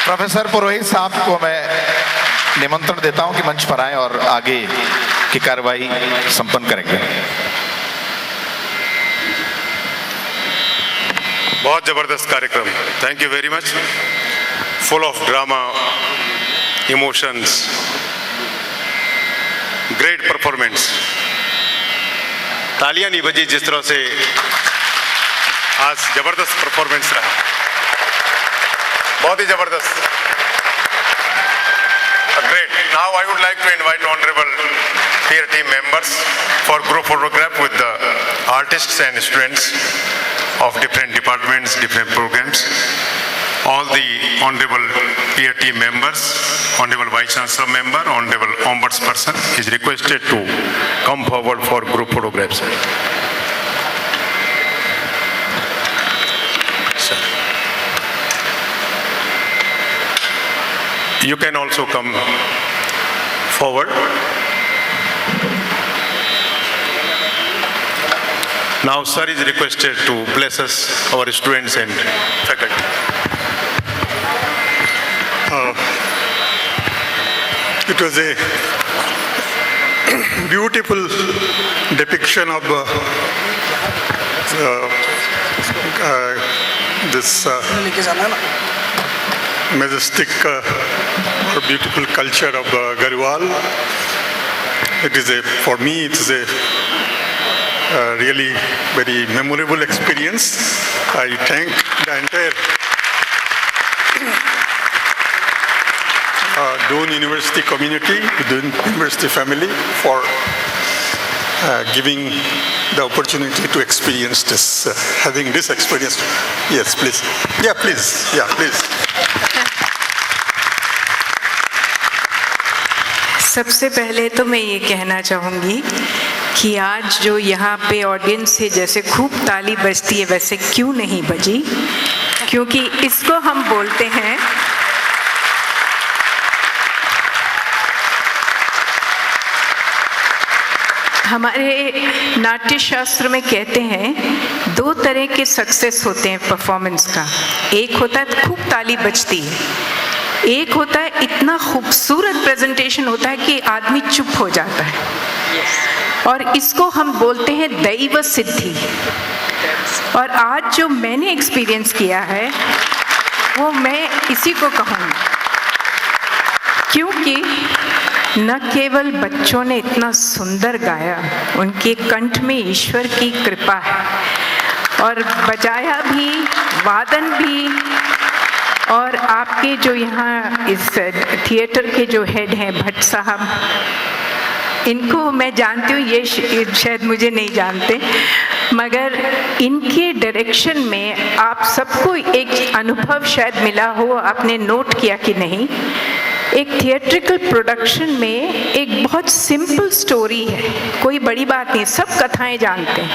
प्रोफेसर पुरोहित साहब को मैं निमंत्रण देता हूं कि मंच पर आए और आगे की कार्रवाई संपन्न करेंगे। बहुत जबरदस्त कार्यक्रम, thank you very much. Full of drama, emotions, great performance. तालियां नहीं बजी जिस तरह से आज जबरदस्त परफॉर्मेंस रहा, बहुत ही जबरदस्त। Great. Now I would like to invite honorable peer team members for group photograph with the artists and students of different departments, different programs. All the honorable peer team members, honorable vice chancellor member, honorable ombudsperson is requested to come forward for group photographs. Sir. You can also come forward. Now, sir is requested to bless us, our students and faculty. It was a beautiful depiction of this majestic or beautiful culture of Garhwal. It is for me, it is a really very memorable experience. I thank the entire Doon University community, Doon University family for giving the opportunity to experience this, having this experience. Yes, please. Yeah, please. Yeah, please. सबसे पहले तो मैं ये कहना चाहूँगी कि आज जो यहाँ पे ऑडियंस है, जैसे खूब ताली बजती है वैसे क्यों नहीं बजी, क्योंकि इसको हम बोलते हैं हमारे नाट्य शास्त्र में कहते हैं दो तरह के सक्सेस होते हैं परफॉर्मेंस का। एक होता है खूब ताली बजती है, एक होता है इतना खूबसूरत प्रेजेंटेशन होता है कि आदमी चुप हो जाता है, और इसको हम बोलते हैं दैव सिद्धि। और आज जो मैंने एक्सपीरियंस किया है वो मैं इसी को कहूँगी, क्योंकि न केवल बच्चों ने इतना सुंदर गाया, उनके कंठ में ईश्वर की कृपा है, और बजाया भी, वादन भी। और आपके जो यहाँ इस थिएटर के जो हेड हैं भट्ट साहब, इनको मैं जानती हूँ, ये शायद मुझे नहीं जानते, मगर इनके डायरेक्शन में आप सबको एक अनुभव शायद मिला हो, आपने नोट किया कि नहीं। एक थिएट्रिकल प्रोडक्शन में एक बहुत सिंपल स्टोरी है, कोई बड़ी बात नहीं, सब कथाएं जानते हैं,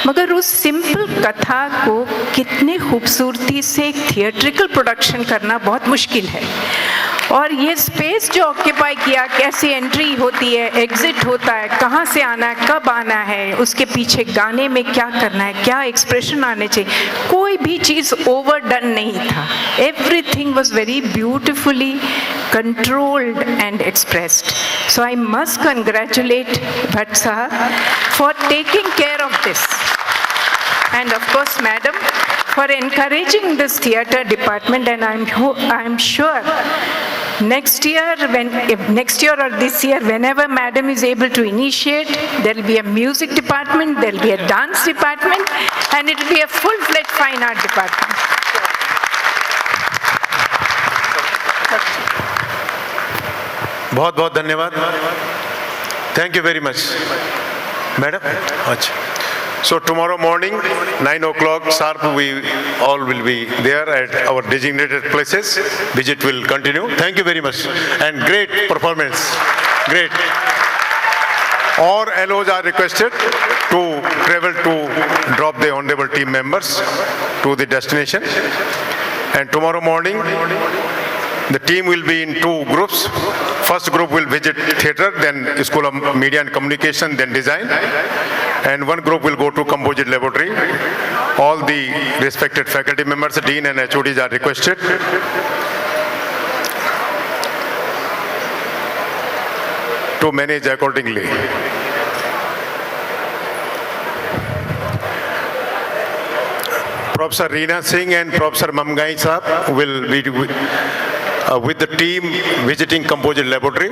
मगर उस सिंपल कथा को कितने खूबसूरती से एक थिएट्रिकल प्रोडक्शन करना बहुत मुश्किल है। और ये स्पेस जो ऑक्यूपाई किया, कैसी एंट्री होती है, एग्जिट होता है, कहाँ से आना है, कब आना है, उसके पीछे गाने में क्या करना है, क्या एक्सप्रेशन आने चाहिए, कोई भी चीज़ ओवरडन नहीं था। Everything was very beautifully controlled and expressed. So I must congratulate Bhatt Sahab for taking care of this. And of course, Madam, for encouraging this theatre department, and I'm sure next year or this year, whenever Madam is able to initiate, there will be a music department, there will be a dance department, and it will be a full-fledged fine art department. बहुत बहुत धन्यवाद, thank you very much madam. अच्छा, so tomorrow morning 9 o'clock sharp we all will be there at our designated places. Visit will continue. Thank you very much and great performance, great. All LOs are requested to travel to drop the honorable team members to the destination, and tomorrow morning the team will be in two groups. First group will visit theatre, then School of Media and Communication, then design. and one group will go to composite laboratory. All the respected faculty members, dean and HODs are requested. To manage accordingly. Professor Reena Singh and Professor Mamgai Saab will be with the team visiting composite laboratory.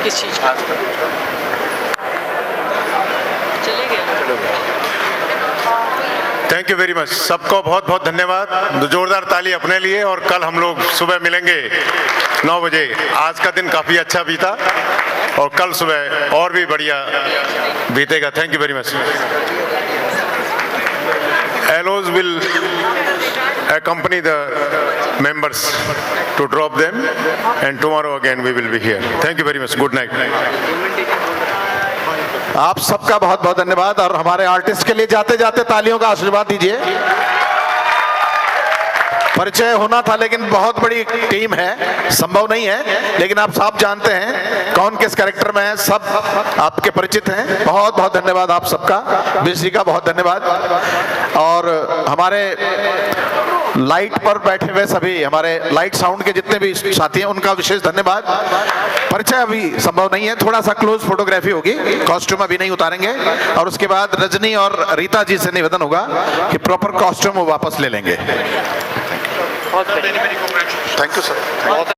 किस चीज का चले गए thank you very much. सबको बहुत बहुत धन्यवाद। जोरदार ताली अपने लिए। और कल हम लोग सुबह मिलेंगे 9 बजे। आज का दिन काफ़ी अच्छा बीता और कल सुबह और भी बढ़िया बीतेगा। Thank you very much. LOs will accompany the members to drop them and tomorrow again we will be here. Thank you very much. Good night. आप सबका बहुत बहुत धन्यवाद। और हमारे आर्टिस्ट के लिए जाते जाते तालियों का आशीर्वाद दीजिए। परिचय होना था लेकिन बहुत बड़ी टीम है, संभव नहीं है, लेकिन आप सब जानते हैं कौन किस कैरेक्टर में है, सब आपके परिचित हैं। बहुत बहुत धन्यवाद आप सबका। बिजली का बहुत धन्यवाद। और हमारे लाइट पर बैठे हुए सभी हमारे लाइट साउंड के जितने भी साथी हैं उनका विशेष धन्यवाद। परिचय अभी संभव नहीं है, थोड़ा सा क्लोज फोटोग्राफी होगी, कॉस्ट्यूम अभी नहीं उतारेंगे। और उसके बाद रजनी और रीता जी से निवेदन होगा कि प्रॉपर कॉस्ट्यूम वो वापस ले लेंगे। बहुत थैंक यू सर।